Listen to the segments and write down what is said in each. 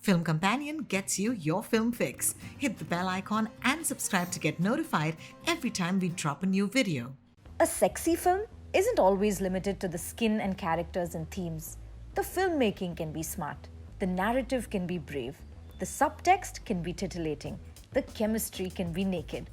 Film Companion gets you your film fix. Hit the bell icon and subscribe to get notified every time we drop a new video. A sexy film isn't always limited to the skin and characters and themes. The filmmaking can be smart, the narrative can be brave, the subtext can be titillating, the chemistry can be naked.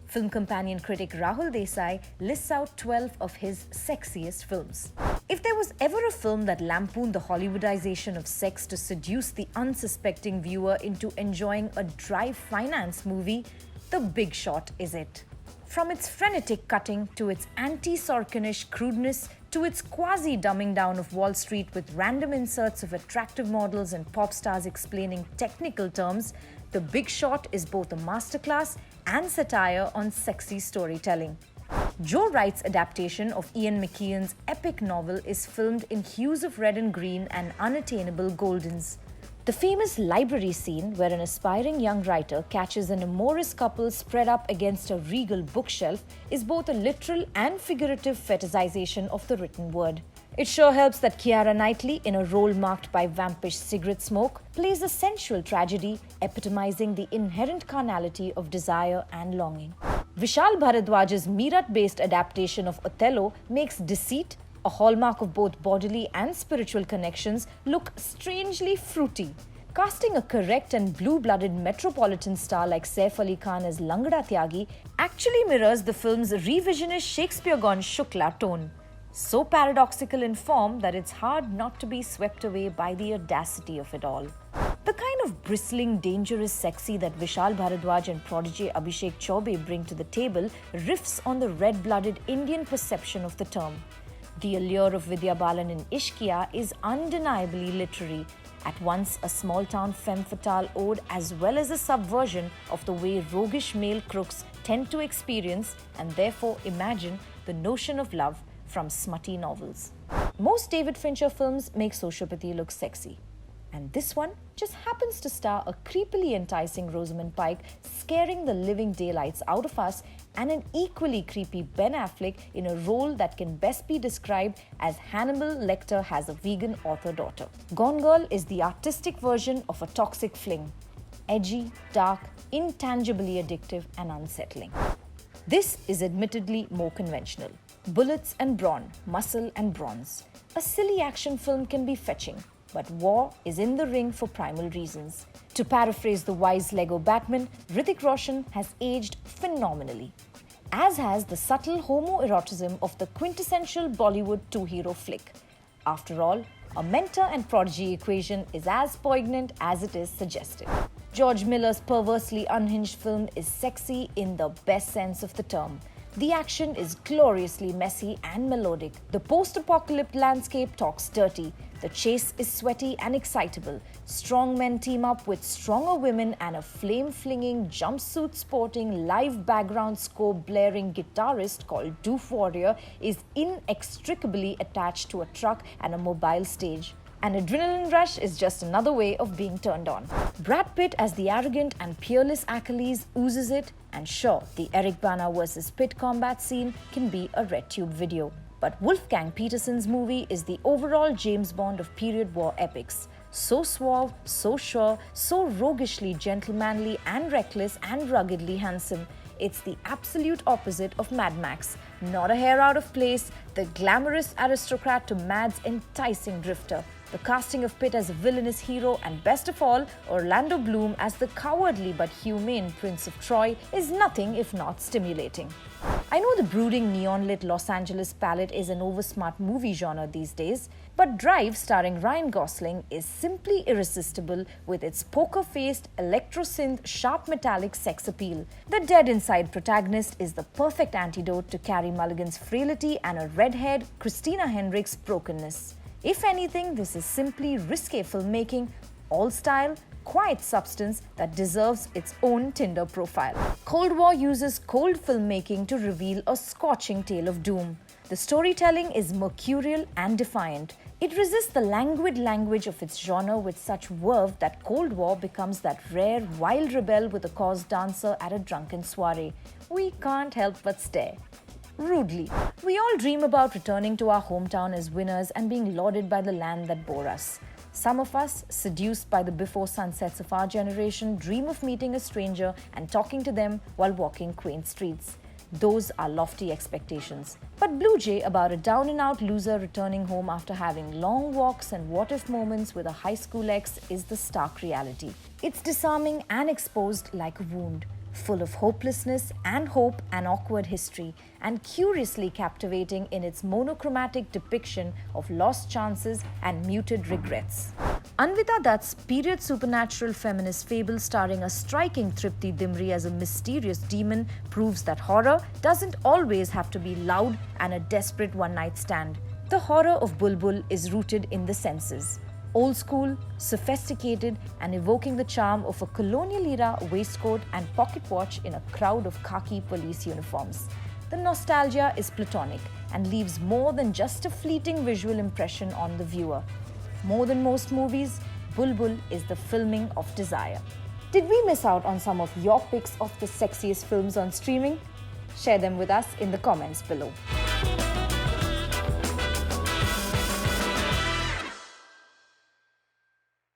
Film Companion critic Rahul Desai lists out 12 of his sexiest films. If there was ever a film that lampooned the Hollywoodization of sex to seduce the unsuspecting viewer into enjoying a dry finance movie, The Big Short is it. From its frenetic cutting to its anti-Sorkinish crudeness to its quasi-dumbing down of Wall Street with random inserts of attractive models and pop stars explaining technical terms, The Big Short is both a masterclass and satire on sexy storytelling. Joe Wright's adaptation of Ian McKellen's epic novel is filmed in hues of red and green and unattainable goldens. The famous library scene, where an aspiring young writer catches an amorous couple spread up against a regal bookshelf, is both a literal and figurative fetishization of the written word. It sure helps that Keira Knightley, in a role marked by vampish cigarette smoke, plays a sensual tragedy epitomizing the inherent carnality of desire and longing. Vishal Bharadwaj's Meerut-based adaptation of Othello makes deceit, a hallmark of both bodily and spiritual connections, look strangely fruity. Casting a correct and blue-blooded metropolitan star like Saif Ali Khan as Langda Tyagi actually mirrors the film's revisionist Shakespeare-gone Shukla tone. So paradoxical in form that it's hard not to be swept away by the audacity of it all. The kind of bristling, dangerous sexy that Vishal Bharadwaj and prodigy Abhishek Chaubey bring to the table riffs on the red-blooded Indian perception of the term. The allure of Vidya Balan in Ishqiya is undeniably literary, at once a small-town femme fatale ode as well as a subversion of the way roguish male crooks tend to experience and therefore imagine the notion of love from smutty novels. Most David Fincher films make sociopathy look sexy. And this one just happens to star a creepily enticing Rosamund Pike scaring the living daylights out of us and an equally creepy Ben Affleck in a role that can best be described as Hannibal Lecter has a vegan author daughter. Gone Girl is the artistic version of a toxic fling. Edgy, dark, intangibly addictive and unsettling. This is admittedly more conventional. Bullets and brawn, muscle and bronze. A silly action film can be fetching, but war is in the ring for primal reasons. To paraphrase the wise Lego Batman, Hrithik Roshan has aged phenomenally, as has the subtle homoeroticism of the quintessential Bollywood two-hero flick. After all, a mentor and prodigy equation is as poignant as it is suggestive. George Miller's perversely unhinged film is sexy in the best sense of the term. The action is gloriously messy and melodic. The post-apocalyptic landscape talks dirty. The chase is sweaty and excitable. Strong men team up with stronger women and a flame-flinging, jumpsuit-sporting, live background score blaring guitarist called Doof Warrior is inextricably attached to a truck and a mobile stage. An adrenaline rush is just another way of being turned on. Brad Pitt as the arrogant and peerless Achilles oozes it, and sure, the Eric Bana versus Pitt combat scene can be a red tube video. But Wolfgang Petersen's movie is the overall James Bond of period war epics. So suave, so sure, so roguishly gentlemanly and reckless and ruggedly handsome. It's the absolute opposite of Mad Max. Not a hair out of place, the glamorous aristocrat to Mad's enticing drifter. The casting of Pitt as a villainous hero and best of all, Orlando Bloom as the cowardly but humane Prince of Troy is nothing if not stimulating. I know the brooding neon-lit Los Angeles palette is an oversmart movie genre these days, but Drive starring Ryan Gosling is simply irresistible with its poker-faced, electro-synth, sharp metallic sex appeal. The dead-inside protagonist is the perfect antidote to Carey Mulligan's frailty and a red-haired Christina Hendricks' brokenness. If anything, this is simply risque filmmaking, all style, quiet substance that deserves its own Tinder profile. Cold War uses cold filmmaking to reveal a scorching tale of doom. The storytelling is mercurial and defiant. It resists the languid language of its genre with such verve that Cold War becomes that rare, wild rebel with a cause dancer at a drunken soiree. We can't help but stare. Rudely. We all dream about returning to our hometown as winners and being lauded by the land that bore us. Some of us, seduced by the before sunsets of our generation, dream of meeting a stranger and talking to them while walking quaint streets. Those are lofty expectations. But Blue Jay, about a down-and-out loser returning home after having long walks and what-if moments with a high school ex, is the stark reality. It's disarming and exposed like a wound, full of hopelessness and hope and awkward history, and curiously captivating in its monochromatic depiction of lost chances and muted regrets. Anvita Dutt's period supernatural feminist fable starring a striking Tripti Dimri as a mysterious demon proves that horror doesn't always have to be loud and a desperate one-night stand. The horror of BULBBUL is rooted in the senses. Old school, sophisticated, and evoking the charm of a colonial-era waistcoat and pocket watch in a crowd of khaki police uniforms. The nostalgia is platonic and leaves more than just a fleeting visual impression on the viewer. More than most movies, BULBBUL is the filming of desire. Did we miss out on some of your picks of the sexiest films on streaming? Share them with us in the comments below.